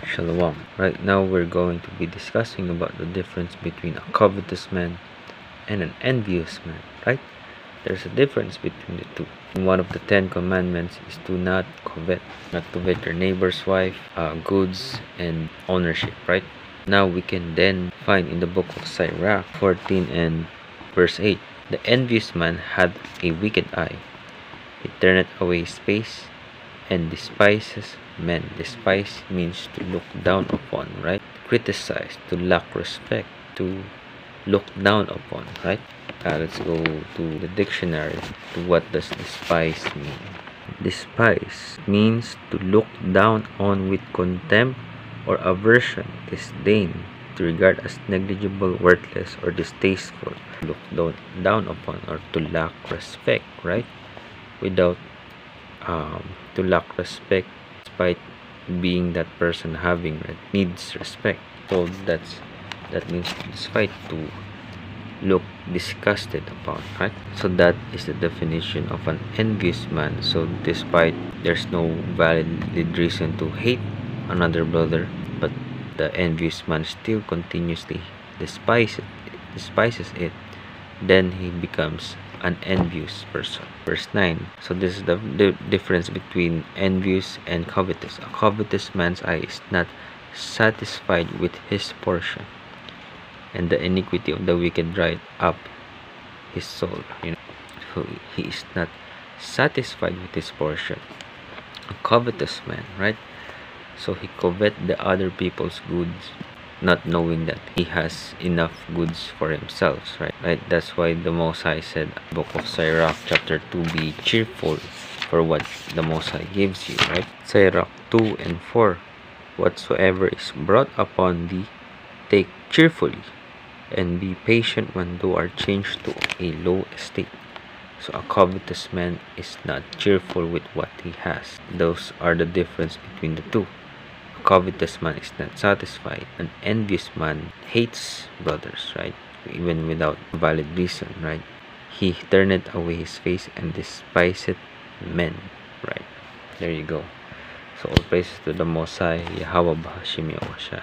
Shalom. Right now we're going to be discussing about the difference between a covetous man and an envious man, right? There's a difference between the two. One of the 10 commandments is to not covet your neighbor's wife, goods, and ownership, right? Now we can then find in the book of Sirach 14 and verse 8. The envious man had a wicked eye. He turneth away his face and despises men. Despise means to look down upon, right? Criticize, to lack respect, to look down upon, right? Let's go to the dictionary. To what does despise mean? Despise means to look down on with contempt or aversion, disdain, to regard as negligible, worthless, or distasteful. Look down upon, or to lack respect, right? Without to lack respect despite being that person having needs respect. So that means despite, to look disgusted upon, right? So that is the definition of an envious man. So despite there's no valid reason to hate another brother, but the envious man still continuously despises it, then he becomes an envious person. Verse 9. So this is the difference between envious and covetous. A covetous man's eye is not satisfied with his portion, and the iniquity of the wicked dried up his soul. So he is not satisfied with his portion. A covetous man, right? So he covet the other people's goods, not knowing that he has enough goods for himself, right? That's why the Most High said, book of Sirach chapter 2, be cheerful for what the Most High gives you, right? Sirach 2 and 4, whatsoever is brought upon thee, take cheerfully, and be patient when thou art changed to a low estate. So a covetous man is not cheerful with what he has. Those are the difference between the two. A covetous man is not satisfied. An envious man hates brothers, right? Even without valid reason, right? He turneth away his face and despiseth men, right? There you go. So all praises to the Most High, Yahweh B'Hashim Yahushua.